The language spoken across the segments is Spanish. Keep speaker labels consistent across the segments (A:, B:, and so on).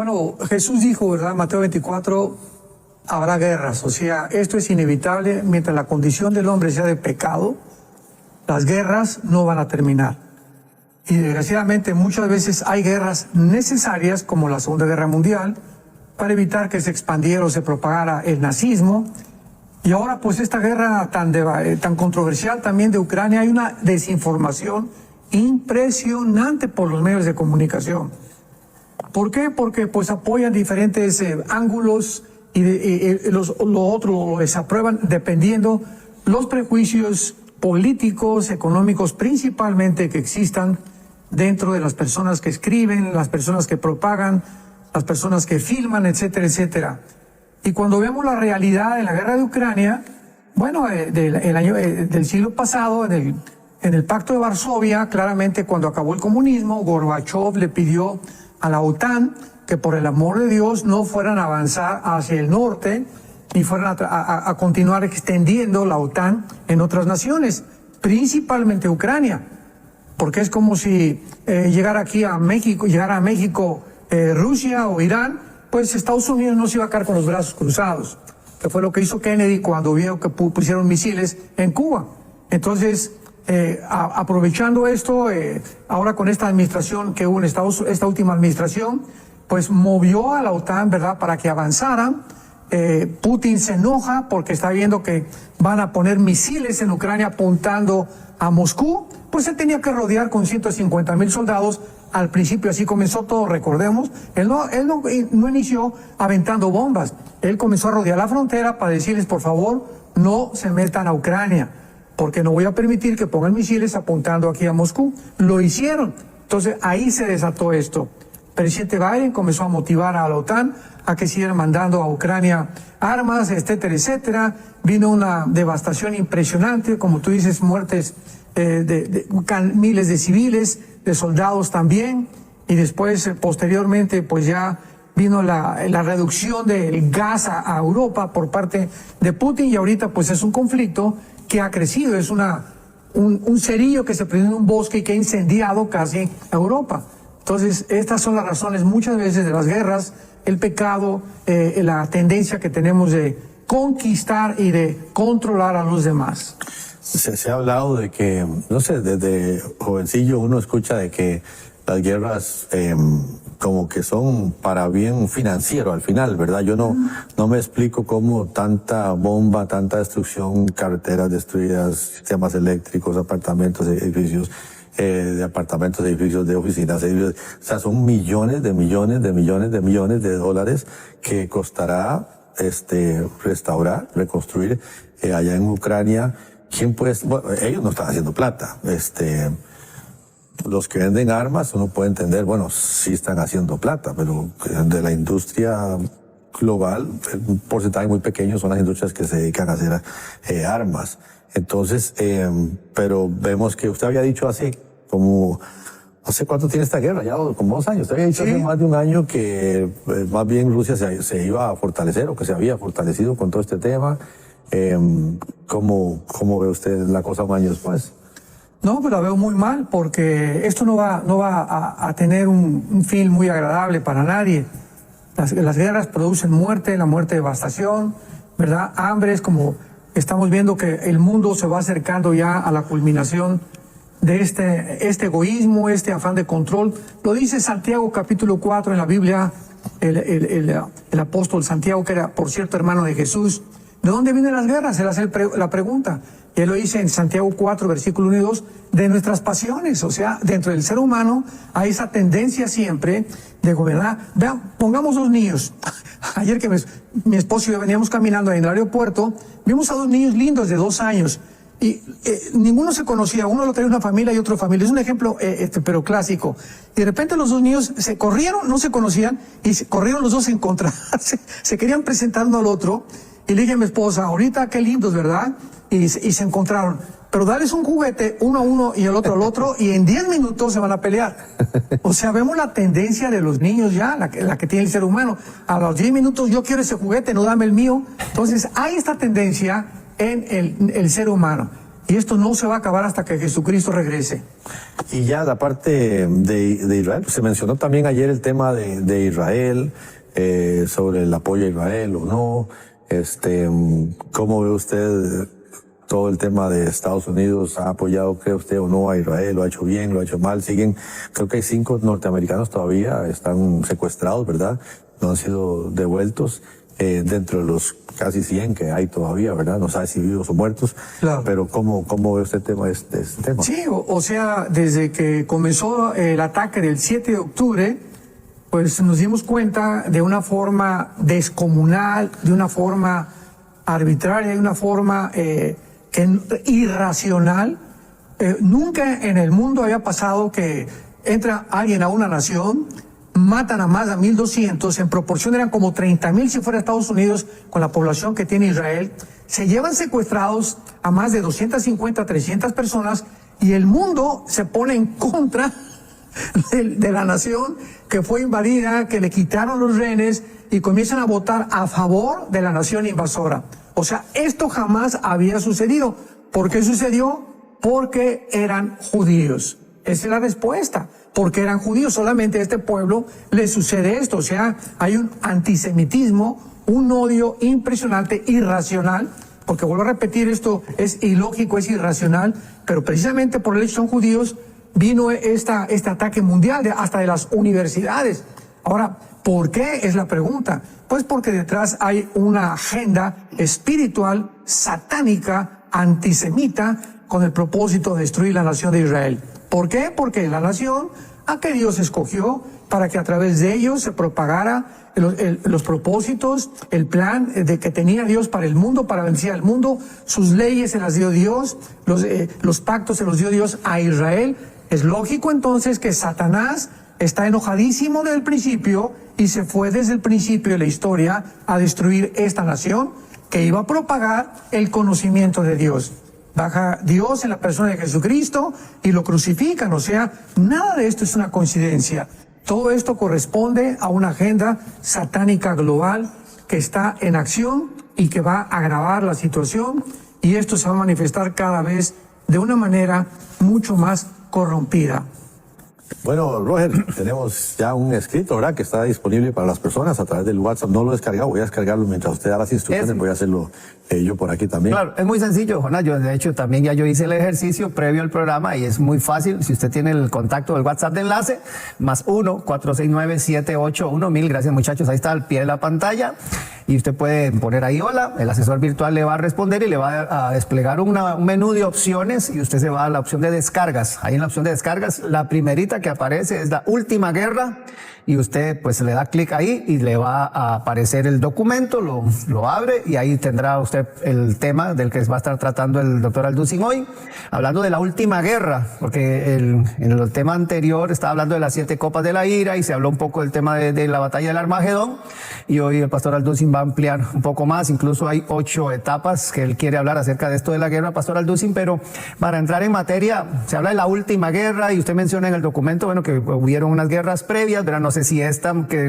A: Bueno, Jesús dijo, ¿verdad? Mateo 24, habrá guerras. O sea, esto es inevitable. Mientras la condición del hombre sea de pecado, las guerras no van a terminar. Y desgraciadamente muchas veces hay guerras necesarias, como la Segunda Guerra Mundial, para evitar que se expandiera o se propagara el nazismo. Y ahora, pues, esta guerra tan controversial también de Ucrania, hay una desinformación impresionante por los medios de comunicación. ¿Por qué? Porque, pues, apoyan diferentes ángulos y lo otro lo desaprueban dependiendo los prejuicios políticos, económicos, principalmente que existan dentro de las personas que escriben, las personas que propagan, las personas que filman, etcétera, etcétera. Y cuando vemos la realidad de la guerra de Ucrania, bueno, del siglo pasado, en el Pacto de Varsovia, claramente cuando acabó el comunismo, Gorbachev le pidió a la OTAN que por el amor de Dios no fueran a avanzar hacia el norte y fueran a continuar extendiendo la OTAN en otras naciones, principalmente Ucrania, porque es como si llegara a México Rusia o Irán, pues Estados Unidos no se iba a quedar con los brazos cruzados, que fue lo que hizo Kennedy cuando vio que pusieron misiles en Cuba. Entonces, aprovechando esto, ahora con esta administración que hubo en esta última administración, pues movió a la OTAN, ¿verdad?, para que avanzaran. Putin se enoja porque está viendo que van a poner misiles en Ucrania apuntando a Moscú, pues él tenía que rodear con 150,000 soldados. Al principio así comenzó todo, recordemos. Él no inició aventando bombas. Él comenzó a rodear la frontera para decirles, por favor, no se metan a Ucrania, porque no voy a permitir que pongan misiles apuntando aquí a Moscú. Lo hicieron. Entonces ahí se desató esto. El presidente Biden comenzó a motivar a la OTAN a que siguieran mandando a Ucrania armas, etcétera, etcétera. Vino una devastación impresionante, como tú dices, muertes de miles de civiles, de soldados también, y después, posteriormente, pues ya vino la reducción del gas a Europa por parte de Putin, y ahorita pues es un conflicto que ha crecido, es un cerillo que se prendió en un bosque y que ha incendiado casi Europa. Entonces, estas son las razones muchas veces de las guerras, el pecado, la tendencia que tenemos de conquistar y de controlar a los demás.
B: Se ha hablado de que, no sé, desde jovencillo uno escucha de que las guerras como que son para bien financiero al final, ¿verdad? Yo no me explico cómo tanta bomba, tanta destrucción, carreteras destruidas, sistemas eléctricos, apartamentos, edificios, edificios de oficinas, o sea, son millones de dólares que costará restaurar, reconstruir allá en Ucrania. ¿Quién puede? Bueno, ellos no están haciendo plata. Los que venden armas, uno puede entender, bueno, sí están haciendo plata, pero de la industria global, un porcentaje muy pequeño son las industrias que se dedican a hacer armas. Entonces, pero vemos que usted había dicho así, como, no sé cuánto tiene esta guerra, ya como 2 años. Usted había dicho hace más de un año que más bien Rusia se iba a fortalecer, o que se había fortalecido con todo este tema. ¿Cómo ve usted la cosa un año después?
A: No, pero la veo muy mal, porque esto no va a tener un fin muy agradable para nadie. Las guerras producen muerte, la muerte, devastación, ¿verdad? Hambres, como estamos viendo que el mundo se va acercando ya a la culminación de este egoísmo, este afán de control. Lo dice Santiago capítulo 4 en la Biblia, el apóstol Santiago, que era, por cierto, hermano de Jesús. ¿De dónde vienen las guerras? Él hace la pregunta. Y él lo dice en Santiago 4, versículo 1 y 2, de nuestras pasiones. O sea, dentro del ser humano hay esa tendencia siempre de gobernar. Vean, pongamos 2 niños. Ayer que mi esposo y yo veníamos caminando en el aeropuerto, vimos a 2 niños lindos de 2 años. Y ninguno se conocía, uno lo traía una familia y otro familia. Es un ejemplo, pero clásico. Y de repente los 2 niños se corrieron, no se conocían, y corrieron los 2 a encontrarse. Se querían presentar uno al otro. Y le dije a mi esposa, ahorita qué lindos, ¿verdad? Y se encontraron. Pero darles un juguete, uno a uno y el otro al otro, y en 10 minutos se van a pelear. O sea, vemos la tendencia de los niños ya, la que tiene el ser humano. A los 10 minutos yo quiero ese juguete, no dame el mío. Entonces hay esta tendencia en el ser humano. Y esto no se va a acabar hasta que Jesucristo regrese.
B: Y ya la parte de Israel, pues se mencionó también ayer el tema de Israel, sobre el apoyo a Israel o no. ¿Cómo ve usted todo el tema de Estados Unidos? ¿Ha apoyado, cree usted, o no a Israel? ¿Lo ha hecho bien? ¿Lo ha hecho mal? Creo que hay 5 norteamericanos todavía, están secuestrados, ¿verdad? No han sido devueltos. Dentro de los casi 100 que hay todavía, ¿verdad? No sabe si vivos o muertos. Claro. Pero ¿cómo ve usted este tema?
A: Sí, o sea, desde que comenzó el ataque del 7 de octubre, pues nos dimos cuenta de una forma descomunal, de una forma arbitraria, de una forma irracional. Nunca en el mundo había pasado que entra alguien a una nación, matan a más de 1,200, en proporción eran como 30,000 si fuera Estados Unidos con la población que tiene Israel, se llevan secuestrados a más de 250, 300 personas y el mundo se pone en contra de la nación que fue invadida, que le quitaron los rehenes y comienzan a votar a favor de la nación invasora. O sea, esto jamás había sucedido. ¿Por qué sucedió? Porque eran judíos. Esa es la respuesta. Porque eran judíos, solamente a este pueblo le sucede esto. O sea, hay un antisemitismo, un odio impresionante, irracional, porque vuelvo a repetir, esto es ilógico, es irracional, pero precisamente por el hecho que son judíos, vino este ataque mundial, hasta de las universidades. Ahora, ¿por qué? Es la pregunta. Pues porque detrás hay una agenda espiritual, satánica, antisemita, con el propósito de destruir la nación de Israel. ¿Por qué? Porque la nación a que Dios escogió para que a través de ellos se propagara los propósitos, el plan de que tenía Dios para el mundo, para vencer al mundo. Sus leyes se las dio Dios, los pactos se los dio Dios a Israel. Es lógico entonces que Satanás está enojadísimo desde el principio y se fue desde el principio de la historia a destruir esta nación que iba a propagar el conocimiento de Dios. Baja Dios en la persona de Jesucristo y lo crucifican. O sea, nada de esto es una coincidencia. Todo esto corresponde a una agenda satánica global que está en acción y que va a agravar la situación, y esto se va a manifestar cada vez de una manera mucho más corrompida.
B: Bueno, Roger, tenemos ya un escrito, ¿verdad?, que está disponible para las personas a través del WhatsApp. No lo he descargado, voy a descargarlo mientras usted da las instrucciones, voy a hacerlo yo por aquí también.
C: Claro, es muy sencillo, Jonás. Yo, de hecho, también yo hice el ejercicio previo al programa y es muy fácil. Si usted tiene el contacto del WhatsApp de enlace, más 1-469-781-1000. Gracias, muchachos. Ahí está al pie de la pantalla. Y usted puede poner ahí hola, el asesor virtual le va a responder y le va a desplegar un menú de opciones y usted se va a la opción de descargas. Ahí en la opción de descargas, la primerita que aparece es la última guerra y usted pues le da clic ahí y le va a aparecer el documento, lo abre y ahí tendrá usted el tema del que va a estar tratando el doctor Alducin hoy, hablando de la última guerra, porque en el tema anterior estaba hablando de las 7 copas de la ira y se habló un poco del tema de la batalla del Armagedón, y hoy el pastor Alducin va a ampliar un poco más. Incluso hay 8 etapas que él quiere hablar acerca de esto de la guerra, pastor Alducin, pero para entrar en materia, se habla de la última guerra y usted menciona en el documento, bueno, que hubieron unas guerras previas, ¿verdad? No sé si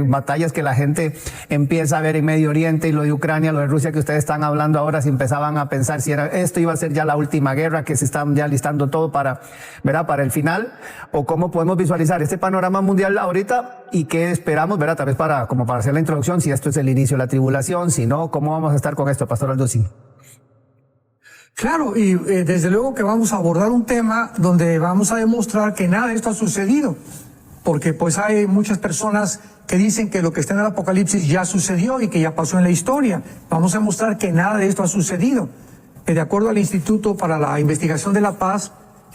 C: batallas que la gente empieza a ver en Medio Oriente y lo de Ucrania, lo de Rusia que ustedes están hablando ahora, si empezaban a pensar si esto iba a ser ya la última guerra, que se están ya listando todo para, ¿verdad?, para el final, o cómo podemos visualizar este panorama mundial ahorita y qué esperamos, ¿verdad?, tal vez como para hacer la introducción, si esto es el inicio de la tribulación, si no, ¿cómo vamos a estar con esto, pastor Alducin?
A: Claro, y desde luego que vamos a abordar un tema donde vamos a demostrar que nada de esto ha sucedido, porque pues hay muchas personas que dicen que lo que está en el Apocalipsis ya sucedió y que ya pasó en la historia. Vamos a mostrar que nada de esto ha sucedido. De acuerdo al Instituto para la Investigación de la Paz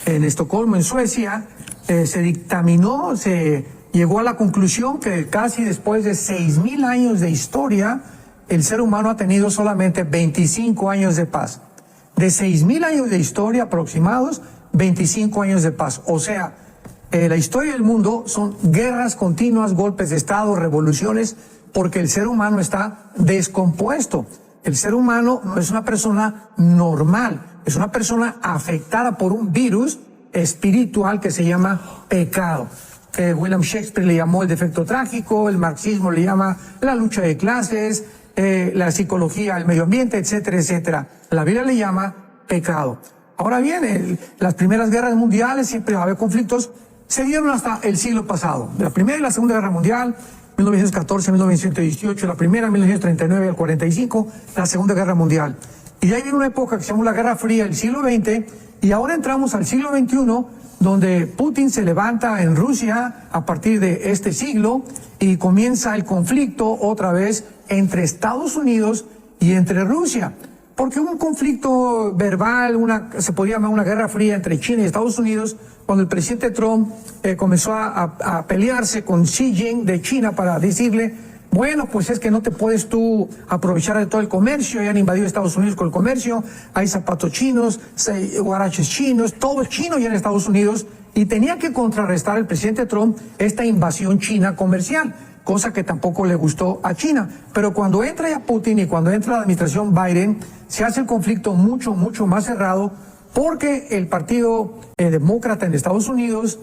A: en Estocolmo, en Suecia, se llegó a la conclusión que casi después de 6,000 años de historia, el ser humano ha tenido solamente 25 años de paz. De 6,000 años de historia aproximados, 25 años de paz. O sea, la historia del mundo son guerras continuas, golpes de Estado, revoluciones, porque el ser humano está descompuesto. El ser humano no es una persona normal, es una persona afectada por un virus espiritual que se llama pecado. William Shakespeare le llamó el defecto trágico, el marxismo le llama la lucha de clases, la psicología, el medio ambiente, etcétera, etcétera. La Biblia le llama pecado. Ahora bien, las primeras guerras mundiales siempre va a haber conflictos, se dieron hasta el siglo pasado. La Primera y la Segunda Guerra Mundial, 1914, 1918, la primera, 1939 al 45, la Segunda Guerra Mundial. Y de ahí viene una época que se llamó la Guerra Fría, el siglo XX, y ahora entramos al siglo XXI, donde Putin se levanta en Rusia a partir de este siglo y comienza el conflicto otra vez entre Estados Unidos y entre Rusia. Porque hubo un conflicto verbal, se podía llamar una guerra fría entre China y Estados Unidos, cuando el presidente Trump comenzó a pelearse con Xi Jinping de China para decirle, bueno, pues es que no te puedes tú aprovechar de todo el comercio, ya han invadido Estados Unidos con el comercio, hay zapatos chinos, guaraches chinos, todo es chino ya en Estados Unidos, y tenía que contrarrestar el presidente Trump esta invasión china comercial, cosa que tampoco le gustó a China. Pero cuando entra ya Putin y cuando entra la administración Biden, se hace el conflicto mucho más cerrado, porque el partido demócrata en Estados Unidos,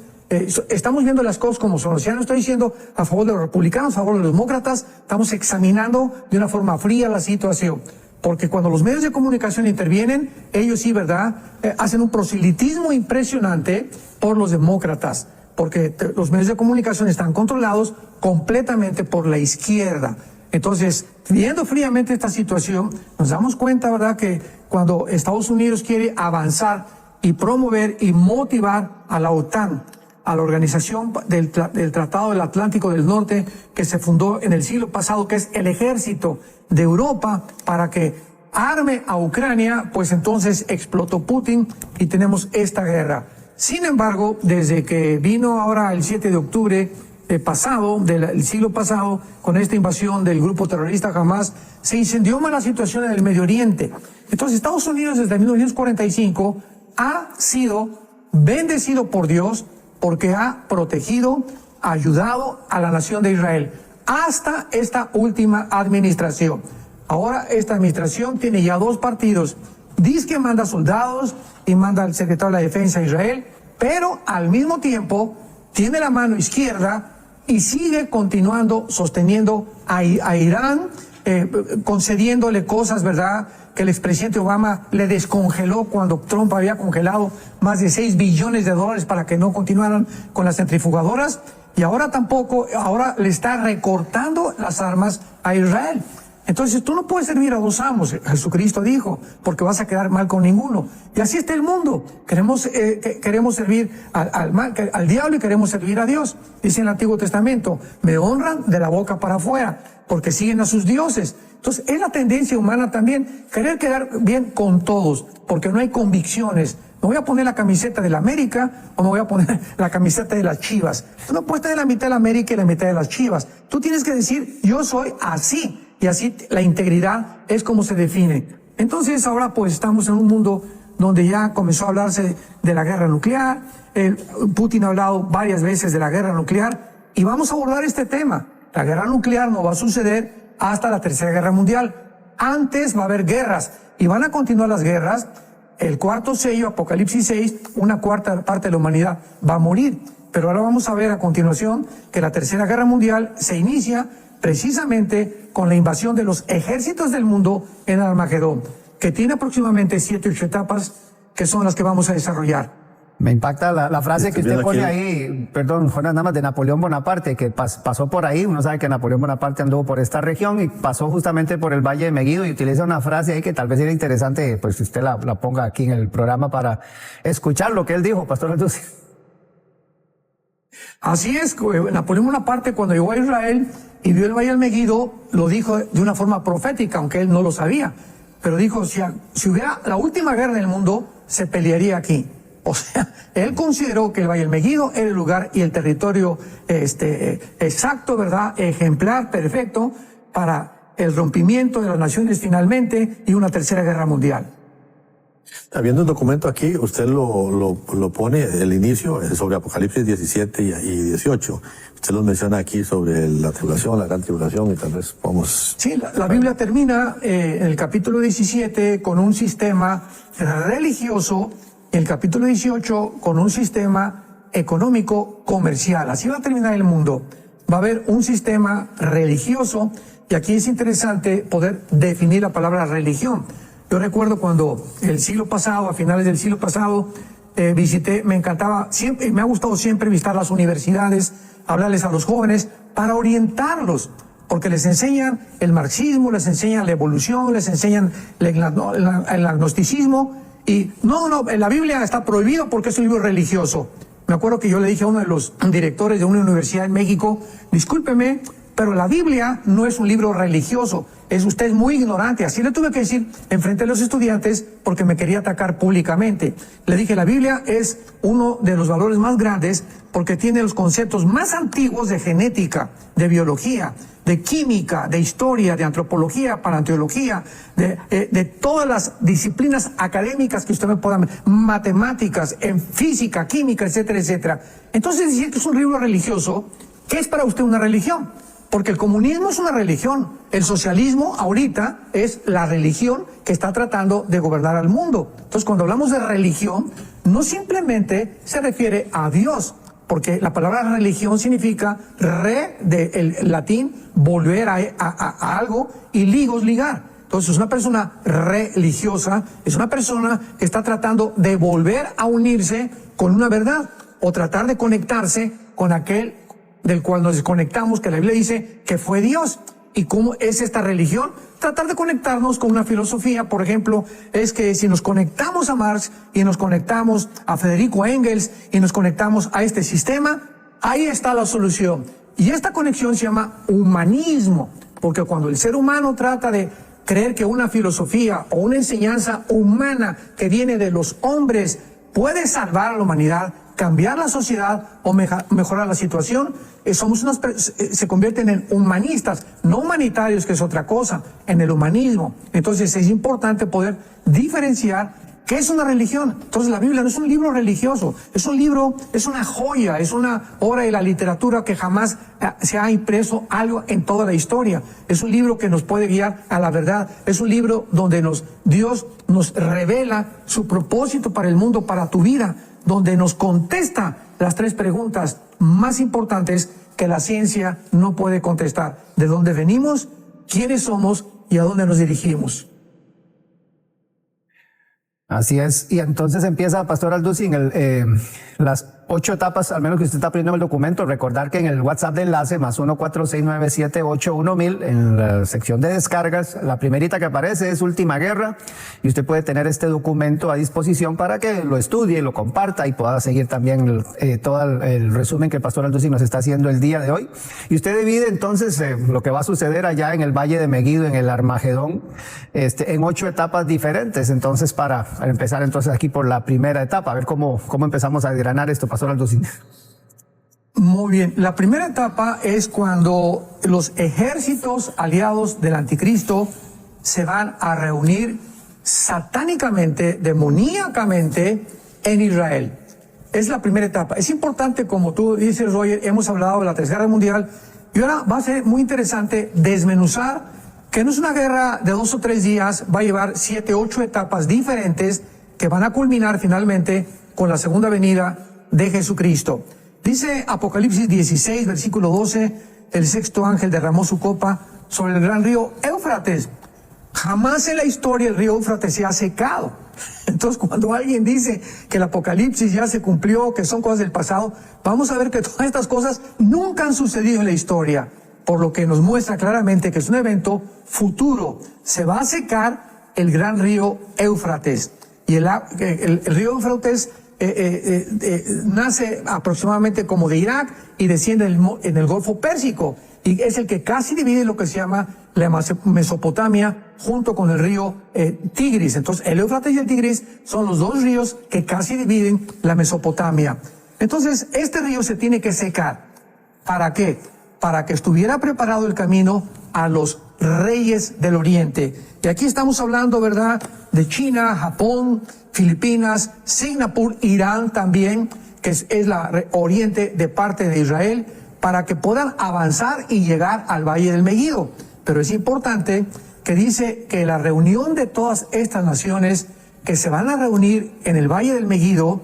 A: estamos viendo las cosas como son. O sea, no estoy diciendo a favor de los republicanos, a favor de los demócratas, estamos examinando de una forma fría la situación. Porque cuando los medios de comunicación intervienen, ellos sí, ¿verdad?, hacen un proselitismo impresionante por los demócratas, porque los medios de comunicación están controlados completamente por la izquierda. Entonces, viendo fríamente esta situación, nos damos cuenta, ¿verdad?, que cuando Estados Unidos quiere avanzar y promover y motivar a la OTAN, a la organización del Tratado del Atlántico del Norte, que se fundó en el siglo pasado, que es el ejército de Europa, para que arme a Ucrania, pues entonces explotó Putin y tenemos esta guerra. Sin embargo, desde que vino ahora el 7 de octubre del siglo pasado, con esta invasión del grupo terrorista Hamas, se incendió más la situación en el Medio Oriente. Entonces Estados Unidos desde 1945 ha sido bendecido por Dios, porque ha protegido, ayudado a la nación de Israel, hasta esta última administración. Ahora esta administración tiene ya dos partidos. Dice que manda soldados y manda al secretario de la Defensa a Israel, pero al mismo tiempo tiene la mano izquierda y sigue continuando sosteniendo a Irán, concediéndole cosas, ¿verdad?, que el expresidente Obama le descongeló cuando Trump había congelado más de $6 billones para que no continuaran con las centrifugadoras, y ahora tampoco, ahora le está recortando las armas a Israel. Entonces tú no puedes servir a dos amos, Jesucristo dijo, porque vas a quedar mal con ninguno. Y así está el mundo. Queremos servir al diablo y queremos servir a Dios. Dice en el Antiguo Testamento, me honran de la boca para afuera, porque siguen a sus dioses. Entonces es la tendencia humana también, querer quedar bien con todos, porque no hay convicciones. Me voy a poner la camiseta de la América o me voy a poner la camiseta de las Chivas. Tú no puedes tener la mitad de la América y la mitad de las Chivas. Tú tienes que decir, yo soy así. Y así la integridad es como se define. Entonces ahora pues estamos en un mundo donde ya comenzó a hablarse de la guerra nuclear. Putin ha hablado varias veces de la guerra nuclear y vamos a abordar este tema. La guerra nuclear no va a suceder hasta la Tercera Guerra Mundial. Antes va a haber guerras y van a continuar las guerras. El cuarto sello, Apocalipsis 6, una cuarta parte de la humanidad va a morir. Pero ahora vamos a ver a continuación que la Tercera Guerra Mundial se inicia precisamente con la invasión de los ejércitos del mundo en Armagedón, que tiene aproximadamente 7 u 8 etapas, que son las que vamos a desarrollar.
C: Me impacta la frase que usted pone ahí, perdón, Jonas, nada más de Napoleón Bonaparte, que pasó por ahí. Uno sabe que Napoleón Bonaparte anduvo por esta región y pasó justamente por el Valle de Megiddo, y utiliza una frase ahí que tal vez sería interesante, pues si usted la ponga aquí en el programa para escuchar lo que él dijo, Pastor Jesús.
A: Así es, Napoleón Bonaparte cuando llegó a Israel y vio el Valle del Megiddo, lo dijo de una forma profética, aunque él no lo sabía. Pero dijo, si hubiera la última guerra del mundo, se pelearía aquí. O sea, él consideró que el Valle del Megiddo era el lugar y el territorio exacto, ¿verdad?, ejemplar, perfecto, para el rompimiento de las naciones finalmente y una tercera guerra mundial.
B: Habiendo un documento aquí, usted lo pone, el inicio, sobre Apocalipsis 17 y 18. Usted los menciona aquí sobre la tribulación, la gran tribulación, y tal vez vamos... Sí,
A: la Biblia termina en el capítulo 17 con un sistema religioso, en el capítulo 18 con un sistema económico comercial. Así va a terminar el mundo. Va a haber un sistema religioso, y aquí es interesante poder definir la palabra religión. Yo recuerdo cuando el siglo pasado, a finales del siglo pasado, visité, me encantaba, siempre, me ha gustado siempre visitar las universidades, hablarles a los jóvenes para orientarlos, porque les enseñan el marxismo, les enseñan la evolución, les enseñan el agnosticismo, y no, en la Biblia está prohibido porque es un libro religioso. Me acuerdo que yo le dije a uno de los directores de una universidad en México, discúlpeme, pero la Biblia no es un libro religioso, usted es muy ignorante. Así le tuve que decir enfrente de los estudiantes porque me quería atacar públicamente. Le dije, la Biblia es uno de los valores más grandes porque tiene los conceptos más antiguos de genética, de biología, de química, de historia, de antropología, paleontología, de todas las disciplinas académicas que usted me pueda, matemáticas, en física, química, etcétera, etcétera. Entonces, decir que es un libro religioso, ¿qué es para usted una religión? Porque el comunismo es una religión, el socialismo ahorita es la religión que está tratando de gobernar al mundo. Entonces, cuando hablamos de religión, no simplemente se refiere a Dios, porque la palabra religión significa del latín, volver a algo, y ligos, ligar. Entonces, una persona religiosa es una persona que está tratando de volver a unirse con una verdad o tratar de conectarse con aquel del cual nos desconectamos, que la Biblia dice que fue Dios. ¿Y cómo es esta religión? Tratar de conectarnos con una filosofía, por ejemplo, es que si nos conectamos a Marx y nos conectamos a Federico Engels y nos conectamos a este sistema, ahí está la solución. Y esta conexión se llama humanismo, porque cuando el ser humano trata de creer que una filosofía o una enseñanza humana que viene de los hombres puede salvar a la humanidad, cambiar la sociedad o mejorar la situación, se convierten en humanistas, no humanitarios, que es otra cosa, en el humanismo. Entonces es importante poder diferenciar qué es una religión. Entonces la Biblia no es un libro religioso, es un libro, es una joya, es una obra de la literatura que jamás se ha impreso algo en toda la historia. Es un libro que nos puede guiar a la verdad, es un libro donde Dios nos revela su propósito para el mundo, para tu vida, donde nos contesta las 3 preguntas más importantes que la ciencia no puede contestar: ¿de dónde venimos? ¿Quiénes somos? ¿Y a dónde nos dirigimos?
C: Así es. Y entonces empieza, Pastor Alducin, las 8 etapas, al menos que usted está poniendo el documento. Recordar que en el WhatsApp de enlace, +1 4697 en la sección de descargas, la primerita que aparece es Última Guerra, y usted puede tener este documento a disposición para que lo estudie, lo comparta y pueda seguir también todo el resumen que el Pastor Alducin nos está haciendo el día de hoy. Y usted divide entonces lo que va a suceder allá en el Valle de Megiddo, en el Armagedón, en 8 etapas diferentes. Entonces, para empezar entonces aquí por la primera etapa, a ver cómo empezamos a desgranar esto, Pastor Alducin.
A: Muy bien. La primera etapa es cuando los ejércitos aliados del anticristo se van a reunir satánicamente, demoníacamente en Israel. Es la primera etapa. Es importante, como tú dices, Roger, hemos hablado de la Tercera Guerra Mundial, y ahora va a ser muy interesante desmenuzar que no es una guerra de 2 o 3 días, va a llevar 7, 8 etapas diferentes que van a culminar finalmente con la segunda venida de Jesucristo. Dice Apocalipsis 16, versículo 12, el 6º ángel derramó su copa sobre el gran río Éufrates. Jamás en la historia el río Éufrates se ha secado. Entonces, cuando alguien dice que el Apocalipsis ya se cumplió, que son cosas del pasado, vamos a ver que todas estas cosas nunca han sucedido en la historia, por lo que nos muestra claramente que es un evento futuro. Se va a secar el gran río Éufrates. Y el río Éufrates nace aproximadamente como de Irak y desciende en el Golfo Pérsico, y es el que casi divide lo que se llama la Mesopotamia junto con el río Tigris. Entonces el Éufrates y el Tigris son los 2 ríos que casi dividen la Mesopotamia. Entonces este río se tiene que secar. ¿Para qué? Para que estuviera preparado el camino a los reyes del Oriente. Y aquí estamos hablando, ¿verdad?, de China, Japón, Filipinas, Singapur, Irán también, que es la Oriente de parte de Israel, para que puedan avanzar y llegar al Valle del Megiddo. Pero es importante que dice que la reunión de todas estas naciones que se van a reunir en el Valle del Megiddo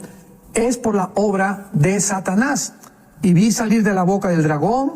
A: es por la obra de Satanás. Y vi salir de la boca del dragón,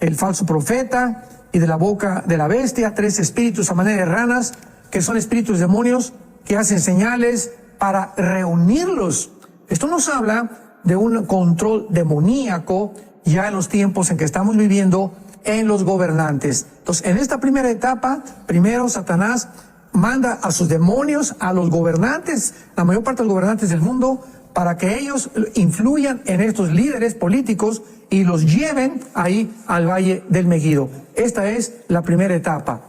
A: el falso profeta, y de la boca de la bestia 3 espíritus a manera de ranas, que son espíritus demonios que hacen señales para reunirlos. Esto nos habla de un control demoníaco ya en los tiempos en que estamos viviendo en los gobernantes. Entonces, en esta primera etapa, primero Satanás manda a sus demonios, a los gobernantes, la mayor parte de los gobernantes del mundo, para que ellos influyan en estos líderes políticos y los lleven ahí al Valle del Megido. Esta es la primera etapa.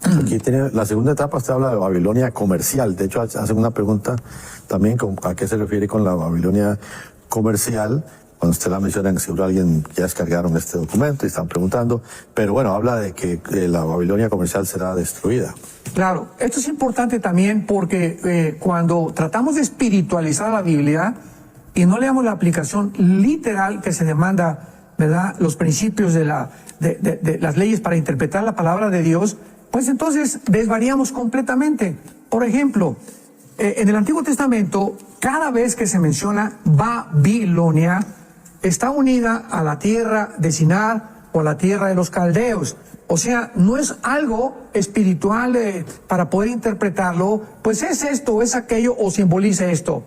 B: Aquí tiene la segunda etapa, usted habla de Babilonia comercial. De hecho, hacen una pregunta también a qué se refiere con la Babilonia comercial. Cuando usted la menciona, seguro alguien ya descargaron este documento y están preguntando. Pero bueno, habla de que la Babilonia comercial será destruida.
A: Claro, esto es importante también porque cuando tratamos de espiritualizar la Biblia y no le damos la aplicación literal que se demanda, ¿verdad?, los principios de las leyes para interpretar la palabra de Dios, pues entonces desvariamos completamente. Por ejemplo, en el Antiguo Testamento, cada vez que se menciona Babilonia, está unida a la tierra de Sinar o a la tierra de los caldeos. O sea, no es algo espiritual para poder interpretarlo, pues es esto, es aquello o simboliza esto.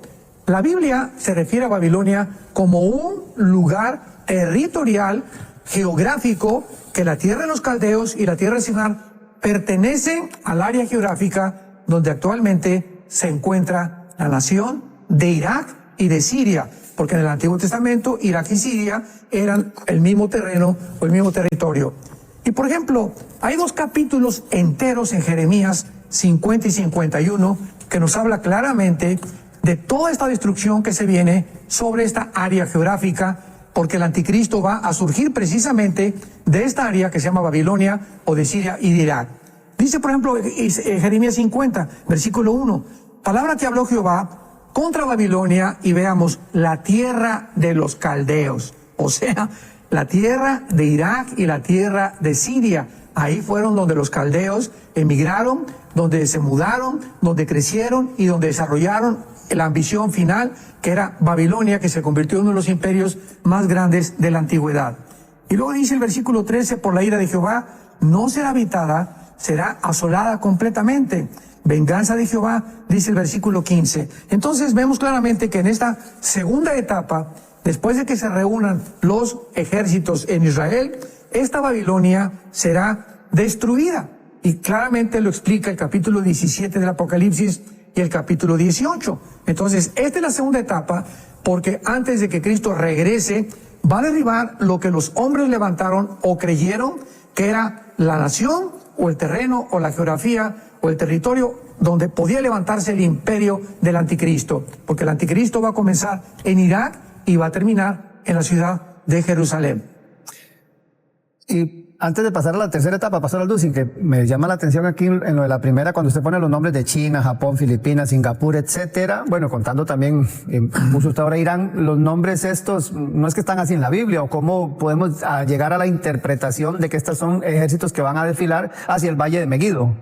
A: La Biblia se refiere a Babilonia como un lugar territorial, geográfico, que la tierra de los caldeos y la tierra de Sinar pertenecen al área geográfica donde actualmente se encuentra la nación de Irak y de Siria, porque en el Antiguo Testamento Irak y Siria eran el mismo terreno o el mismo territorio. Y por ejemplo, hay 2 capítulos enteros en Jeremías 50 y 51 que nos habla claramente de toda esta destrucción que se viene sobre esta área geográfica, porque el anticristo va a surgir precisamente de esta área que se llama Babilonia o de Siria y de Irak. Dice, por ejemplo, Jeremías 50, versículo 1, palabra que habló Jehová contra Babilonia, y veamos, la tierra de los caldeos, o sea, la tierra de Irak y la tierra de Siria. Ahí fueron donde los caldeos emigraron, donde se mudaron, donde crecieron y donde desarrollaron la ambición final, que era Babilonia, que se convirtió en uno de los imperios más grandes de la antigüedad. Y luego dice el versículo 13, por la ira de Jehová no será habitada, será asolada completamente. Venganza de Jehová, dice el versículo 15. Entonces vemos claramente que en esta segunda etapa, después de que se reúnan los ejércitos en Israel, esta Babilonia será destruida. Y claramente lo explica el capítulo 17 del Apocalipsis y el capítulo 18. Entonces, esta es la segunda etapa, porque antes de que Cristo regrese, va a derribar lo que los hombres levantaron o creyeron que era la nación o el terreno o la geografía o el territorio donde podía levantarse el imperio del anticristo, porque el anticristo va a comenzar en Irak y va a terminar en la ciudad de Jerusalén.
C: Y antes de pasar a la tercera etapa, Pastor Alducin, que me llama la atención aquí en lo de la primera, cuando usted pone los nombres de China, Japón, Filipinas, Singapur, etcétera, bueno, contando también, puso usted ahora Irán, los nombres estos, no es que están así en la Biblia, o cómo podemos llegar a la interpretación de que estos son ejércitos que van a desfilar hacia el Valle de Megido.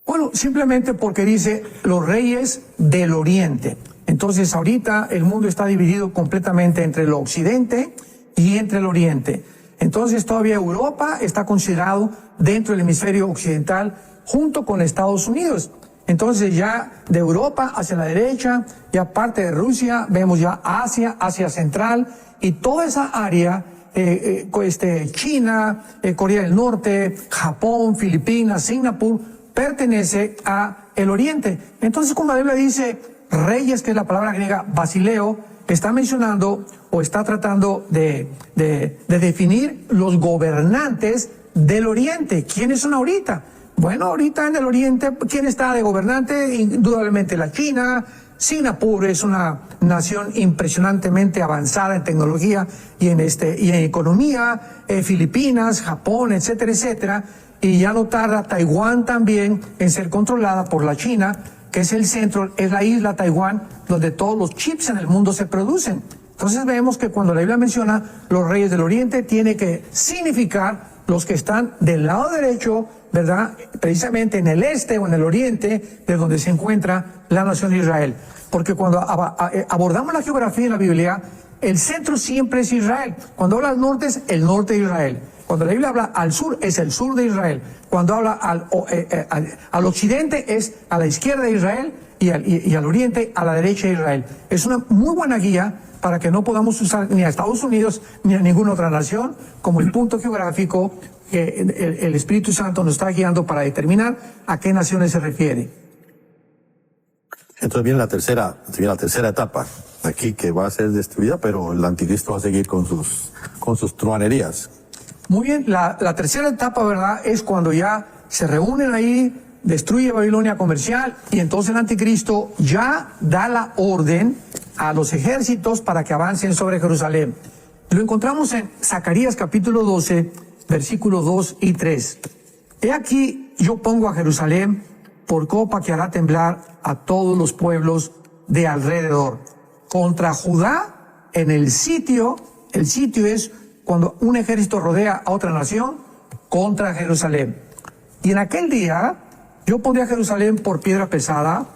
A: Bueno, simplemente porque dice los reyes del oriente. Entonces ahorita el mundo está dividido completamente entre el occidente y entre el oriente. Entonces todavía Europa está considerado dentro del hemisferio occidental junto con Estados Unidos. Entonces ya de Europa hacia la derecha, ya parte de Rusia, vemos ya Asia Central y toda esa área, China, Corea del Norte, Japón, Filipinas, Singapur, pertenece a el oriente. Entonces cuando la Biblia dice reyes, que es la palabra griega basileo, está mencionando o está tratando de definir los gobernantes del oriente. ¿Quiénes son ahorita? Bueno, ahorita en el oriente, ¿quién está de gobernante? Indudablemente la China. Singapur es una nación impresionantemente avanzada en tecnología y en economía. Filipinas, Japón, etcétera, etcétera. Y ya no tarda Taiwán también en ser controlada por la China, que es el centro, es la isla Taiwán, donde todos los chips en el mundo se producen. Entonces vemos que cuando la Biblia menciona los reyes del oriente, tiene que significar los que están del lado derecho, ¿verdad? Precisamente en el este o en el oriente, de donde se encuentra la nación de Israel. Porque cuando abordamos la geografía en la Biblia, el centro siempre es Israel. Cuando habla del norte, es el norte de Israel. Cuando la Biblia habla al sur, es el sur de Israel. Cuando habla al occidente, es a la izquierda de Israel, y al oriente, a la derecha de Israel. Es una muy buena guía para que no podamos usar ni a Estados Unidos ni a ninguna otra nación como el punto geográfico que el Espíritu Santo nos está guiando para determinar a qué naciones se refiere.
B: Entonces viene la tercera etapa aquí, que va a ser destruida, pero el anticristo va a seguir con sus truhanerías.
A: Muy bien, la tercera etapa, ¿verdad?, es cuando ya se reúnen ahí, destruye Babilonia comercial, y entonces el anticristo ya da la orden a los ejércitos para que avancen sobre Jerusalén. Lo encontramos en Zacarías capítulo 12, versículos 2 y 3. He aquí, yo pongo a Jerusalén por copa que hará temblar a todos los pueblos de alrededor. Contra Judá, en el sitio es cuando un ejército rodea a otra nación, contra Jerusalén. Y en aquel día, yo pondré a Jerusalén por piedra pesada,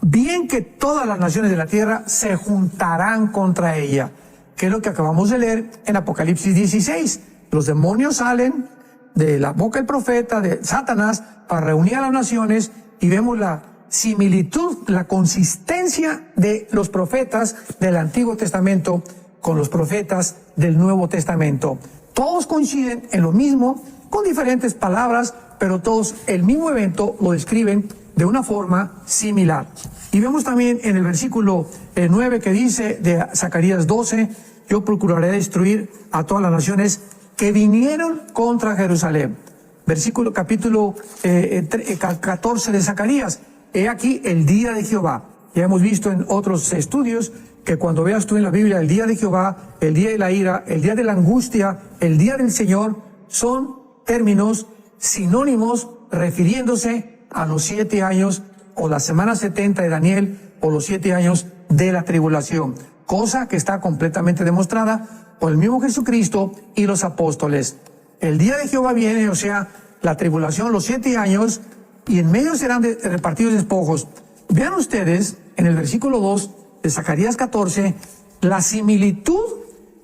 A: bien que todas las naciones de la tierra se juntarán contra ella, que es lo que acabamos de leer en Apocalipsis 16. Los demonios salen de la boca del profeta, de Satanás, para reunir a las naciones, y vemos la similitud, la consistencia de los profetas del Antiguo Testamento con los profetas del Nuevo Testamento. Todos coinciden en lo mismo, con diferentes palabras, pero todos el mismo evento lo describen de una forma similar. Y vemos también en el versículo 9 que dice de Zacarías 12, yo procuraré destruir a todas las naciones que vinieron contra Jerusalén. Versículo capítulo 14 de Zacarías, he aquí el día de Jehová. Ya hemos visto en otros estudios que cuando veas tú en la Biblia el día de Jehová, el día de la ira, el día de la angustia, el día del Señor, son términos sinónimos refiriéndose a los 7 años o la semana 70 de Daniel o los 7 años de la tribulación, cosa que está completamente demostrada por el mismo Jesucristo y los apóstoles. El día de Jehová viene, o sea, la tribulación, los 7 años, y en medio serán repartidos despojos. Vean ustedes en el versículo 2 de Zacarías 14 la similitud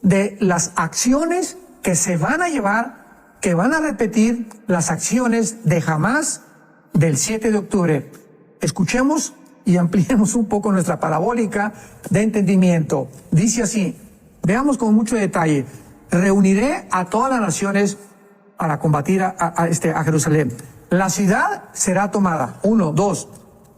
A: de las acciones que se van a llevar, que van a repetir las acciones de Hamás del 7 de octubre. Escuchemos y ampliemos un poco nuestra parabólica de entendimiento. Dice así, veamos con mucho detalle: reuniré a todas las naciones para combatir a Jerusalén. La ciudad será tomada. 1, 2.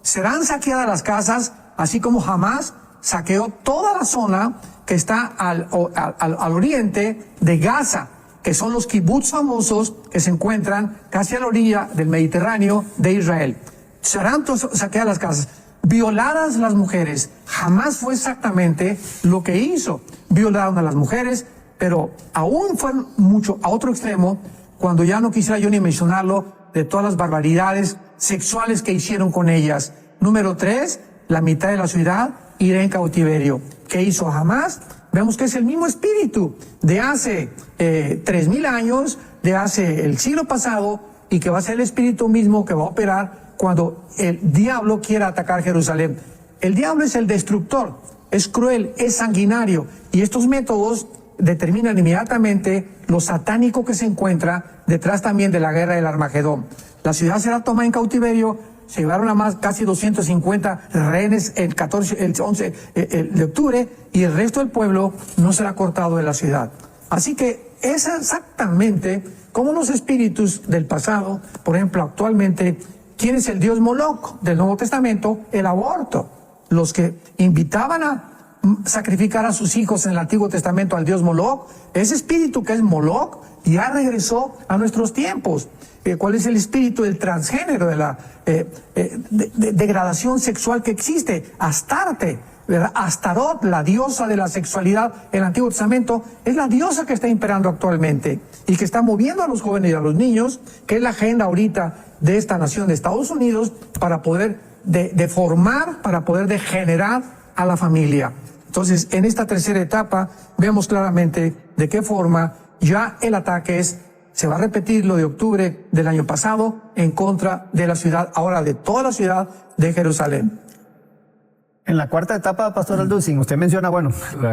A: Serán saqueadas las casas, así como Hamás saqueó toda la zona que está al oriente de Gaza, que son los kibbutz famosos que se encuentran casi a la orilla del Mediterráneo de Israel. Serán saqueadas las casas, violadas las mujeres. Jamás fue exactamente lo que hizo. Violaron a las mujeres, pero aún fueron mucho a otro extremo, cuando ya no quisiera yo ni mencionarlo, de todas las barbaridades sexuales que hicieron con ellas. Número 3, la mitad de la ciudad irá en cautiverio. ¿Qué hizo Hamás? Vemos que es el mismo espíritu de hace 3000 años, de hace el siglo pasado, y que va a ser el espíritu mismo que va a operar cuando el diablo quiera atacar Jerusalén. El diablo es el destructor, es cruel, es sanguinario, y estos métodos determinan inmediatamente lo satánico que se encuentra detrás también de la guerra del Armagedón. La ciudad será tomada en cautiverio. Se llevaron a más casi 250 rehenes el 11 de octubre, y el resto del pueblo no será cortado de la ciudad. Así que es exactamente como los espíritus del pasado. Por ejemplo, actualmente, ¿quién es el dios Moloch del Nuevo Testamento? El aborto. Los que invitaban a sacrificar a sus hijos en el Antiguo Testamento al dios Moloch, ese espíritu que es Moloch ya regresó a nuestros tiempos. ¿Cuál es el espíritu del transgénero, de la degradación sexual que existe? Astarte, ¿verdad? Astarot, la diosa de la sexualidad en el Antiguo Testamento, es la diosa que está imperando actualmente y que está moviendo a los jóvenes y a los niños, que es la agenda ahorita de esta nación de Estados Unidos, para poder deformar, para poder degenerar a la familia. Entonces, en esta tercera etapa vemos claramente de qué forma ya el ataque se va a repetir lo de octubre del año pasado en contra de la ciudad, ahora de toda la ciudad de Jerusalén.
C: En la cuarta etapa, Pastor Alducin, usted menciona, bueno,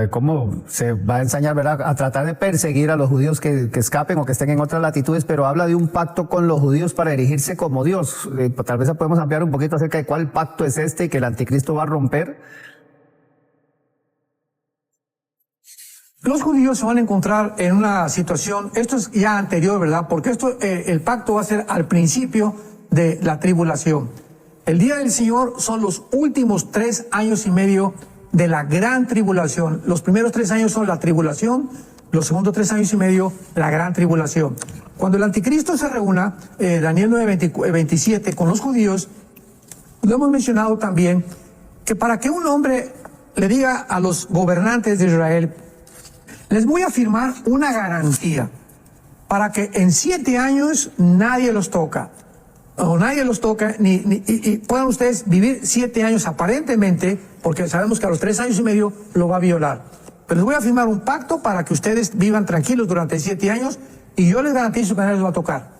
C: cómo se va a enseñar, ¿verdad?, a tratar de perseguir a los judíos que escapen o que estén en otras latitudes, pero habla de un pacto con los judíos para erigirse como Dios. Tal vez podemos ampliar un poquito acerca de cuál pacto es este que el anticristo va a romper.
A: Los judíos se van a encontrar en una situación, esto es ya anterior, ¿verdad? Porque el pacto va a ser al principio de la tribulación. El día del Señor son los últimos 3 años y medio de la gran tribulación. Los primeros 3 años son la tribulación, los segundos 3 años y medio la gran tribulación. Cuando el anticristo se reúna, Daniel 9:27, con los judíos, lo hemos mencionado también, que para que un hombre le diga a los gobernantes de Israel, les voy a firmar una garantía para que en 7 años nadie los toca. O nadie los toca, y puedan ustedes vivir 7 años aparentemente, porque sabemos que a los 3 años y medio lo va a violar. Pero les voy a firmar un pacto para que ustedes vivan tranquilos durante 7 años, y yo les garantizo que nadie les va a tocar.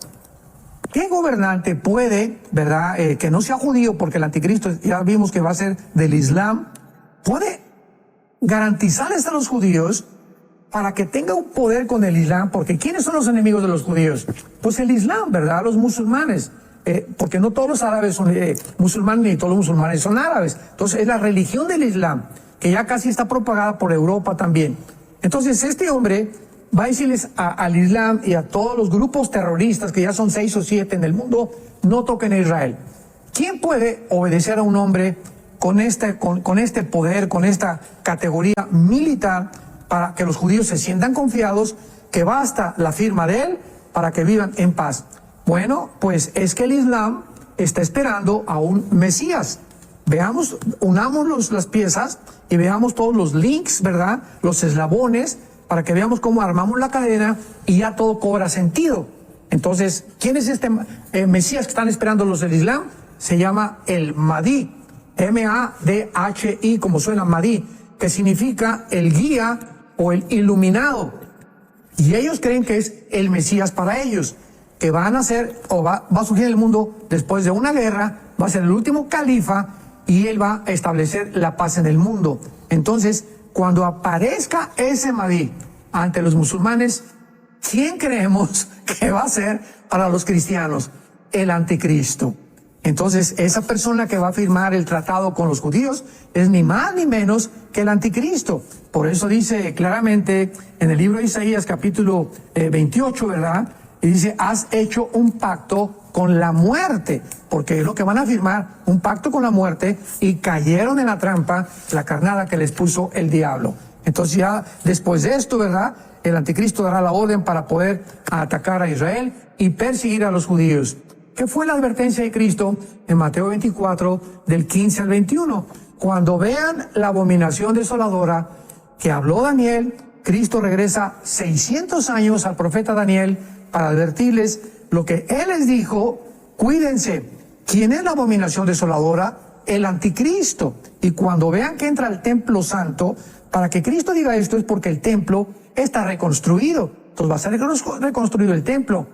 A: ¿Qué gobernante puede, verdad, que no sea judío, porque el anticristo ya vimos que va a ser del Islam, puede garantizarles a los judíos para que tenga un poder con el Islam? Porque ¿quiénes son los enemigos de los judíos? Pues el Islam, ¿verdad? Los musulmanes. Porque no todos los árabes son musulmanes, ni todos los musulmanes son árabes. Entonces es la religión del Islam, que ya casi está propagada por Europa también. Entonces este hombre va a decirles al Islam y a todos los grupos terroristas, que ya son 6 o 7 en el mundo, no toquen a Israel. ¿Quién puede obedecer a un hombre con este poder, con esta categoría militar, para que los judíos se sientan confiados que basta la firma de él para que vivan en paz? Bueno, pues es que el Islam está esperando a un Mesías. Veamos, unamos las piezas y veamos todos los links, ¿verdad? Los eslabones, para que veamos cómo armamos la cadena y ya todo cobra sentido. Entonces, ¿quién es este Mesías que están esperando los del Islam? Se llama el Mahdi, M-A-D-H-I, como suena Mahdi, que significa el guía o el iluminado. Y ellos creen que es el Mesías para ellos, que van a ser, o va a surgir en el mundo después de una guerra, va a ser el último califa y él va a establecer la paz en el mundo. Entonces, cuando aparezca ese Mahdi ante los musulmanes, ¿quién creemos que va a ser para los cristianos? El anticristo. Entonces, esa persona que va a firmar el tratado con los judíos es ni más ni menos que el anticristo. Por eso dice claramente en el libro de Isaías, capítulo 28, ¿verdad? Y dice, has hecho un pacto con la muerte, porque es lo que van a firmar, un pacto con la muerte, y cayeron en la trampa, la carnada que les puso el diablo. Entonces ya después de esto, ¿verdad?, el anticristo dará la orden para poder atacar a Israel y perseguir a los judíos. ¿Qué fue la advertencia de Cristo en Mateo 24, del 15 al 21? Cuando vean la abominación desoladora que habló Daniel, Cristo regresa 600 años al profeta Daniel para advertirles lo que él les dijo. Cuídense. ¿Quién es la abominación desoladora? El anticristo. Y cuando vean que entra al templo santo, para que Cristo diga esto es porque el templo está reconstruido. Entonces va a ser reconstruido el templo.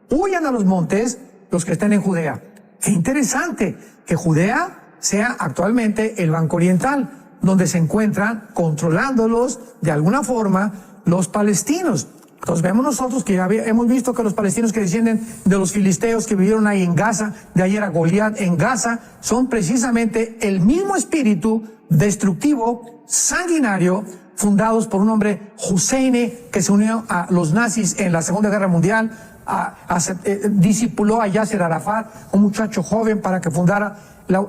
A: Huyan a los montes los que estén en Judea. Qué interesante que Judea sea actualmente el Banco Oriental, donde se encuentran controlándolos de alguna forma los palestinos. Entonces vemos nosotros que ya hemos visto que los palestinos que descienden de los filisteos que vivieron ahí en Gaza, de ayer a Goliat en Gaza, son precisamente el mismo espíritu destructivo, sanguinario, fundados por un hombre Husseini que se unió a los nazis en la Segunda Guerra Mundial, discipuló a Yasser Arafat, un muchacho joven, para que fundara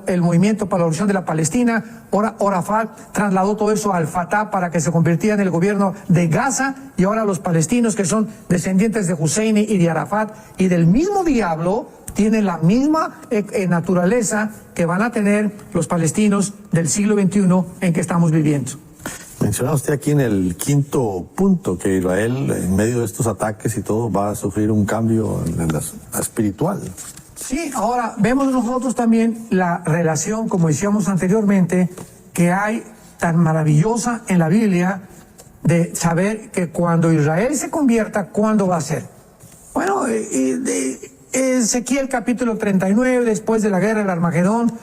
A: el movimiento para la revolución de la Palestina. Ahora Arafat trasladó todo eso al Fatah para que se convirtiera en el gobierno de Gaza, y ahora los palestinos, que son descendientes de Husseini y de Arafat y del mismo diablo, tienen la misma naturaleza que van a tener los palestinos del siglo XXI en que estamos viviendo.
B: Menciona usted aquí en el quinto punto que Israel, en medio de estos ataques y todo, va a sufrir un cambio en la espiritual.
A: Sí, ahora vemos nosotros también la relación, como decíamos anteriormente, que hay tan maravillosa en la Biblia, de saber que cuando Israel se convierta, ¿cuándo va a ser? Bueno, Ezequiel capítulo 39, después de la guerra del Armagedón,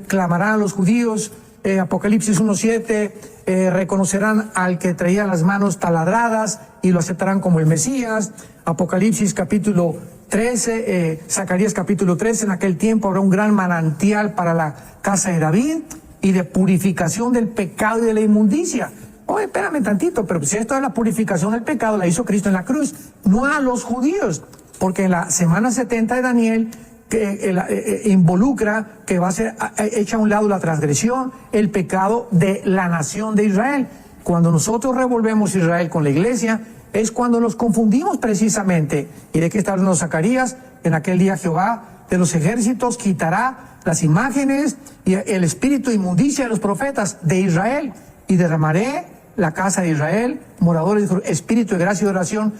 A: clamarán a los judíos Apocalipsis 1:7, reconocerán al que traía las manos taladradas y lo aceptarán como el Mesías. Apocalipsis capítulo 13, Zacarías capítulo 13, en aquel tiempo habrá un gran manantial para la casa de David y de purificación del pecado y de la inmundicia. Oye, espérame tantito, pero si esto es la purificación del pecado, la hizo Cristo en la cruz, no a los judíos, porque en la semana 70 de Daniel que involucra que va a ser hecha a un lado la transgresión, el pecado de la nación de Israel. Cuando nosotros revolvemos Israel con la iglesia, es cuando nos confundimos precisamente. ¿Y de qué está hablando Zacarías? En aquel día Jehová de los ejércitos quitará las imágenes y el espíritu de inmundicia de los profetas de Israel, y derramaré la casa de Israel, moradores de espíritu de gracia y de oración,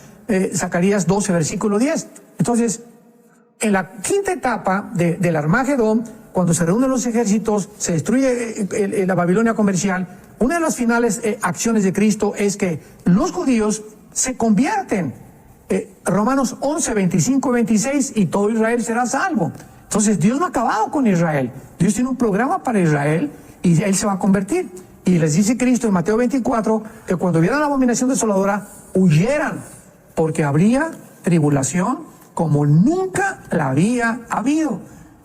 A: Zacarías 12, versículo 10. Entonces, en la quinta etapa del Armagedón, cuando se reúnen los ejércitos, se destruye la Babilonia comercial, una de las finales acciones de Cristo es que los judíos se convierten. Romanos 11, 25, 26, y todo Israel será salvo. Entonces Dios no ha acabado con Israel. Dios tiene un programa para Israel y Él se va a convertir. Y les dice Cristo en Mateo 24 que cuando vieran la abominación desoladora, huyeran, porque habría tribulación como nunca la había habido,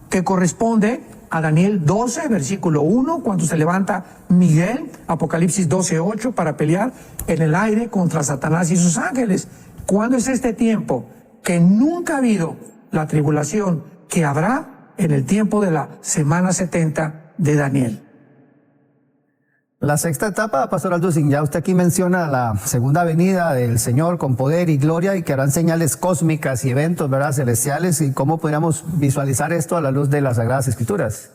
A: que corresponde a Daniel 12, versículo 1, cuando se levanta Miguel, Apocalipsis 12, 8, para pelear en el aire contra Satanás y sus ángeles. ¿Cuándo es este tiempo? Que nunca ha habido la tribulación que habrá en el tiempo de la semana 70 de Daniel.
C: La sexta etapa, Pastor Alducin, ya usted aquí menciona la segunda venida del Señor con poder y gloria, y que harán señales cósmicas y eventos, ¿verdad?, celestiales. ¿Y cómo podríamos visualizar esto a la luz de las Sagradas Escrituras?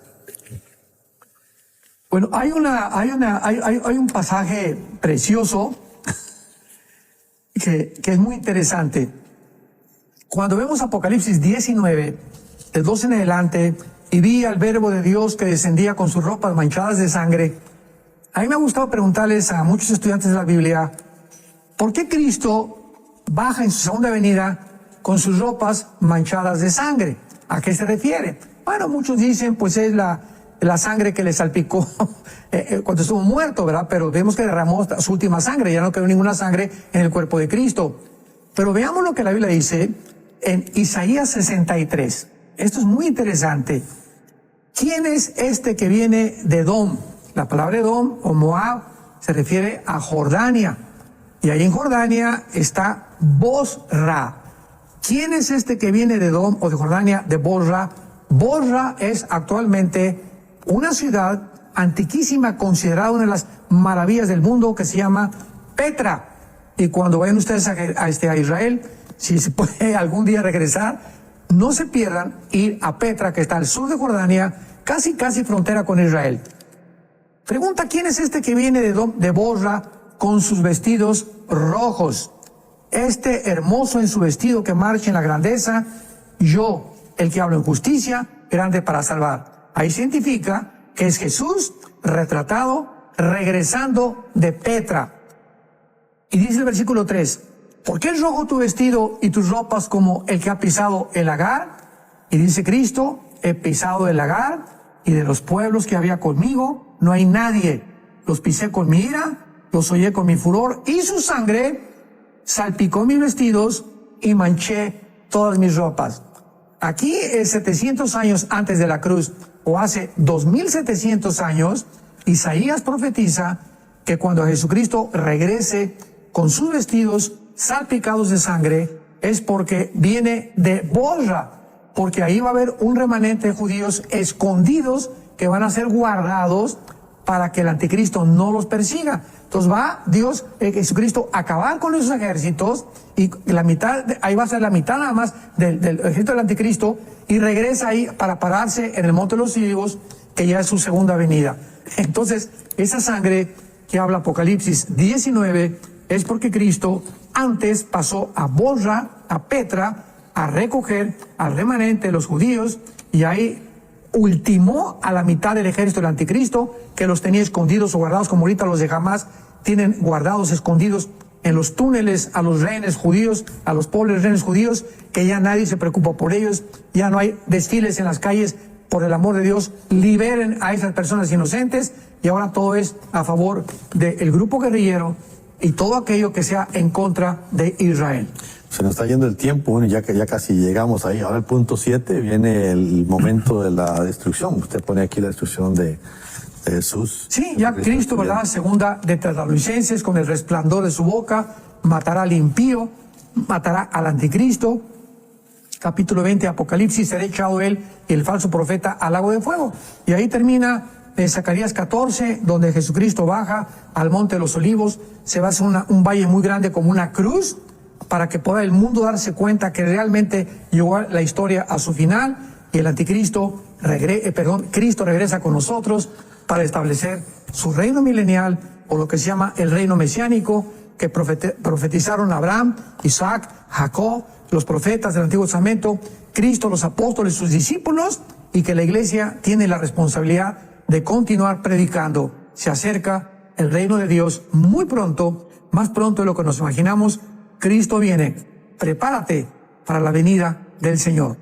A: Bueno, hay un pasaje precioso que es muy interesante. Cuando vemos Apocalipsis 19, del 12 en adelante, y vi al Verbo de Dios que descendía con sus ropas manchadas de sangre. A mí me ha gustado preguntarles a muchos estudiantes de la Biblia, ¿por qué Cristo baja en su segunda venida con sus ropas manchadas de sangre? ¿A qué se refiere? Bueno, muchos dicen, pues es la sangre que le salpicó cuando estuvo muerto, ¿verdad? Pero vemos que derramó su última sangre, ya no quedó ninguna sangre en el cuerpo de Cristo. Pero veamos lo que la Biblia dice en Isaías 63. Esto es muy interesante. ¿Quién es este que viene de Edom? La palabra Edom o Moab se refiere a Jordania. Y ahí en Jordania está Bosra. ¿Quién es este que viene de Edom o de Jordania, de Bosra? Bosra es actualmente una ciudad antiquísima, considerada una de las maravillas del mundo, que se llama Petra. Y cuando vayan ustedes a Israel, si se puede algún día regresar, no se pierdan ir a Petra, que está al sur de Jordania, casi frontera con Israel. Pregunta, ¿quién es este que viene de Bosra con sus vestidos rojos? Este hermoso en su vestido que marcha en la grandeza, yo, el que hablo en justicia, grande para salvar. Ahí se identifica que es Jesús retratado regresando de Petra. Y dice el versículo 3, ¿por qué es rojo tu vestido y tus ropas como el que ha pisado el lagar? Y dice Cristo, he pisado el lagar, y de los pueblos que había conmigo no hay nadie. Los pisé con mi ira, los hollé con mi furor, y su sangre salpicó mis vestidos y manché todas mis ropas. Aquí, 700 años antes de la cruz, o hace 2700 años, Isaías profetiza que cuando Jesucristo regrese con sus vestidos salpicados de sangre, es porque viene de Bosra, porque ahí va a haber un remanente de judíos escondidos que van a ser guardados para que el anticristo no los persiga. Entonces va Dios, Jesucristo, a acabar con esos ejércitos, y la mitad, ahí va a ser la mitad nada más del ejército del anticristo, y regresa ahí para pararse en el Monte de los Olivos, que ya es su segunda venida. Entonces, esa sangre que habla Apocalipsis 19 es porque Cristo antes pasó a Bosra, a Petra, a recoger al remanente de los judíos, y ahí ultimó a la mitad del ejército del anticristo, que los tenía escondidos o guardados, como ahorita los de Hamas tienen guardados, escondidos en los túneles a los rehenes judíos, a los pobres rehenes judíos, que ya nadie se preocupa por ellos, ya no hay desfiles en las calles. Por el amor de Dios, liberen a esas personas inocentes y ahora todo es a favor del grupo guerrillero y todo aquello que sea en contra de Israel.
B: Se nos está yendo el tiempo, bueno, ya casi llegamos ahí. Ahora el punto 7 viene el momento de la destrucción. Usted pone aquí la destrucción de Jesús.
A: Sí, ya Cristo, ¿verdad? Segunda de Tesalonicenses, con el resplandor de su boca, matará al impío, matará al anticristo. Capítulo 20 de Apocalipsis, será echado él y el falso profeta al lago de fuego. Y ahí termina Zacarías 14, donde Jesucristo baja al monte de los olivos, se va a hacer un valle muy grande como una cruz, para que pueda el mundo darse cuenta que realmente llegó la historia a su final y el anticristo, Cristo regresa con nosotros para establecer su reino milenial, o lo que se llama el reino mesiánico, que profetizaron Abraham, Isaac, Jacob, los profetas del Antiguo Testamento, Cristo, los apóstoles, sus discípulos, y que la iglesia tiene la responsabilidad de continuar predicando. Se acerca el reino de Dios muy pronto, más pronto de lo que nos imaginamos. Cristo viene, prepárate para la venida del Señor.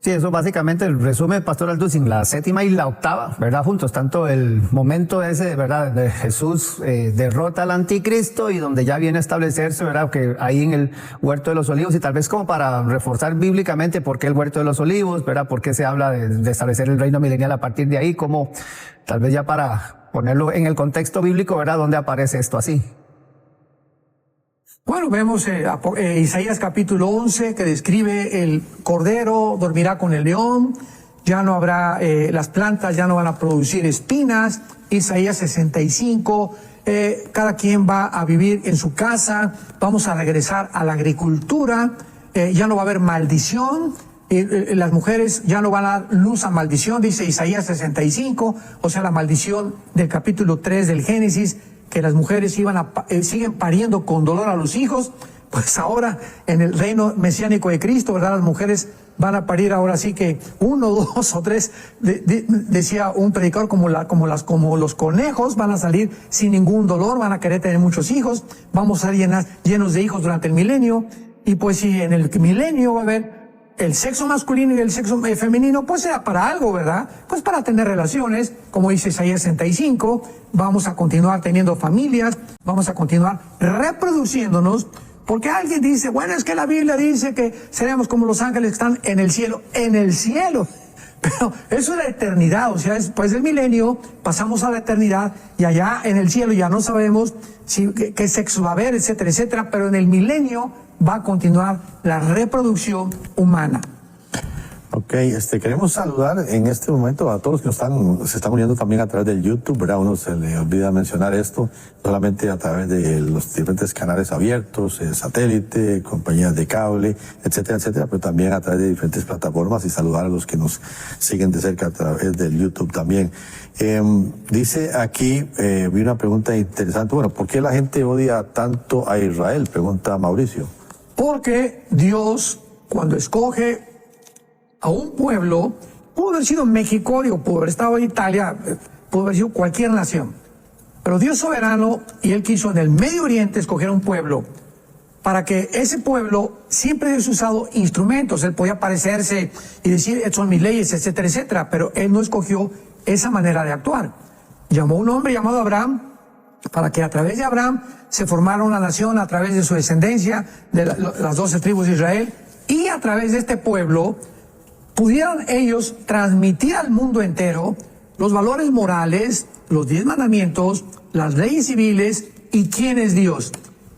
C: Sí, eso básicamente el resumen, Pastor Alducin, la 7ª y la 8ª, ¿verdad? Juntos, tanto el momento ese, ¿verdad? De Jesús derrota al anticristo y donde ya viene a establecerse, ¿verdad? Que ahí en el huerto de los olivos, y tal vez como para reforzar bíblicamente por qué el huerto de los olivos, ¿verdad? Por qué se habla de establecer el reino milenial a partir de ahí, como tal vez ya para ponerlo en el contexto bíblico, ¿verdad? ¿Dónde aparece esto así?
A: Bueno, vemos Isaías capítulo 11, que describe el cordero dormirá con el león, ya no habrá, las plantas ya no van a producir espinas. Isaías 65, cada quien va a vivir en su casa, vamos a regresar a la agricultura, ya no va a haber maldición, las mujeres ya no van a dar luz a maldición, dice Isaías 65, o sea, la maldición del capítulo 3 del Génesis, que las mujeres siguen pariendo con dolor a los hijos. Pues ahora en el reino mesiánico de Cristo, ¿verdad? Las mujeres van a parir ahora sí que 1, 2 o 3, decía un predicador, como los conejos, van a salir sin ningún dolor, van a querer tener muchos hijos, vamos a ser llenos de hijos durante el milenio. Y pues si en el milenio va a haber el sexo masculino y el sexo femenino, pues será para algo, ¿verdad? Pues para tener relaciones, como dice Isaías 65, vamos a continuar teniendo familias, vamos a continuar reproduciendo,nos, porque alguien dice, bueno, es que la Biblia dice que seremos como los ángeles que están en el cielo, pero eso es la eternidad, o sea, después del milenio pasamos a la eternidad y allá en el cielo ya no sabemos qué sexo va a haber, etcétera, etcétera, pero en el milenio va a continuar la reproducción humana.
B: Ok, queremos saludar en este momento a todos los que se están uniendo también a través del YouTube, ¿verdad? Uno se le olvida mencionar esto, solamente a través de los diferentes canales abiertos, satélite, compañías de cable, etcétera, etcétera, pero también a través de diferentes plataformas, y saludar a los que nos siguen de cerca a través del YouTube también. Dice aquí, vi una pregunta interesante, bueno, ¿por qué la gente odia tanto a Israel? Pregunta Mauricio.
A: Porque Dios, cuando escoge a un pueblo, pudo haber sido México, pudo haber estado en Italia, pudo haber sido cualquier nación, pero Dios soberano, y Él quiso en el Medio Oriente escoger un pueblo, para que ese pueblo siempre hubiese usado instrumentos. Él podía parecerse y decir, estas son mis leyes, etcétera, etcétera, pero Él no escogió esa manera de actuar. Llamó a un hombre llamado Abraham, para que a través de Abraham se formara una nación, a través de su descendencia, de las 12 tribus de Israel, y a través de este pueblo pudieron ellos transmitir al mundo entero los valores morales, los 10 mandamientos, las leyes civiles y quién es Dios.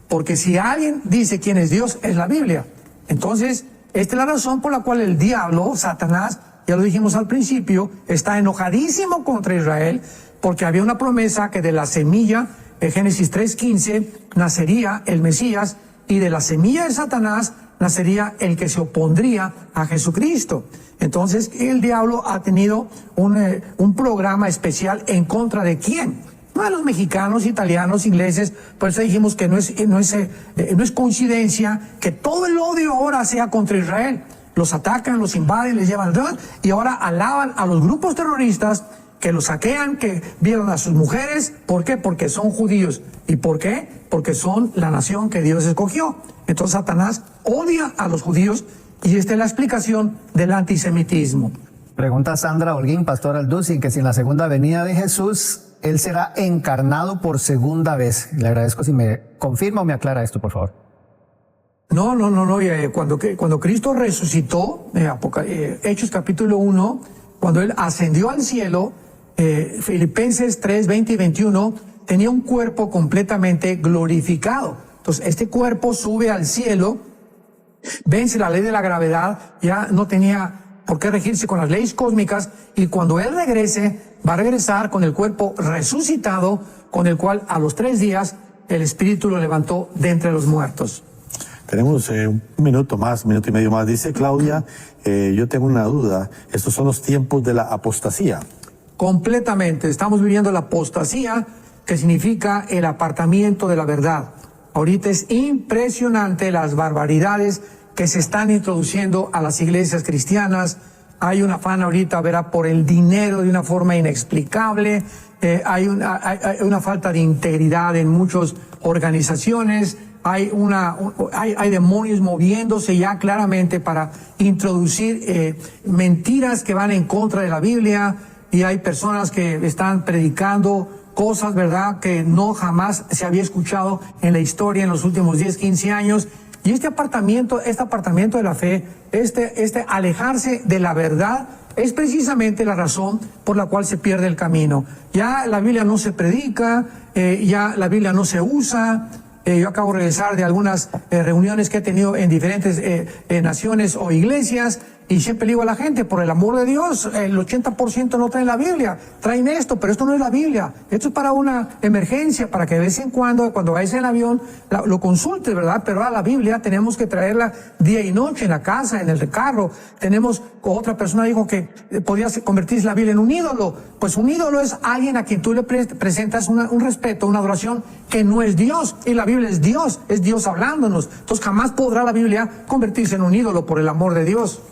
A: Porque si alguien dice quién es Dios, es la Biblia. Entonces, esta es la razón por la cual el diablo, Satanás, ya lo dijimos al principio, está enojadísimo contra Israel, porque había una promesa que de la semilla, en Génesis 3:15, nacería el Mesías, y de la semilla de Satanás nacería el que se opondría a Jesucristo. Entonces, el diablo ha tenido un programa especial en contra de ¿quién? No de los mexicanos, italianos, ingleses. Por eso dijimos que no es coincidencia que todo el odio ahora sea contra Israel. Los atacan, los invaden, les llevan, y ahora alaban a los grupos terroristas que los saquean, que vieron a sus mujeres. ¿Por qué? Porque son judíos. ¿Y por qué? Porque son la nación que Dios escogió. Entonces Satanás odia a los judíos, y esta es la explicación del antisemitismo.
C: Pregunta Sandra Holguín, pastor Alducin, que si en la segunda venida de Jesús, Él será encarnado por segunda vez. Le agradezco si me confirma o me aclara esto, por favor.
A: No. Cuando Cristo resucitó, Hechos capítulo 1, cuando Él ascendió al cielo, Filipenses 3, 20 y 21, tenía un cuerpo completamente glorificado. Entonces, este cuerpo sube al cielo, vence la ley de la gravedad, ya no tenía por qué regirse con las leyes cósmicas, y cuando Él regrese, va a regresar con el cuerpo resucitado, con el cual a los 3 días el Espíritu lo levantó de entre los muertos.
B: Tenemos un minuto y medio más. Dice Claudia, yo tengo una duda. Estos son los tiempos de la apostasía.
A: Completamente. Estamos viviendo la apostasía, que significa el apartamiento de la verdad. Ahorita es impresionante las barbaridades que se están introduciendo a las iglesias cristianas. Hay un afán ahorita, verá, por el dinero de una forma inexplicable. Hay una falta de integridad en muchas organizaciones. Hay demonios moviéndose ya claramente para introducir mentiras que van en contra de la Biblia, y hay personas que están predicando cosas, ¿verdad?, que no jamás se había escuchado en la historia en los últimos 10, 15 años. Y este apartamiento de la fe, este alejarse de la verdad, es precisamente la razón por la cual se pierde el camino. Ya la Biblia no se predica, ya la Biblia no se usa. Yo acabo de regresar de algunas reuniones que he tenido en diferentes naciones o iglesias, y siempre le digo a la gente, por el amor de Dios, el 80% no traen la Biblia, traen esto, pero esto no es la Biblia. Esto es para una emergencia, para que de vez en cuando vayas en el avión, lo consultes, ¿verdad? Pero a la Biblia tenemos que traerla día y noche, en la casa, en el carro. Otra persona dijo que podía convertirse la Biblia en un ídolo. Pues un ídolo es alguien a quien tú le presentas un respeto, una adoración que no es Dios. Y la Biblia es Dios hablándonos. Entonces jamás podrá la Biblia convertirse en un ídolo, por el amor de Dios.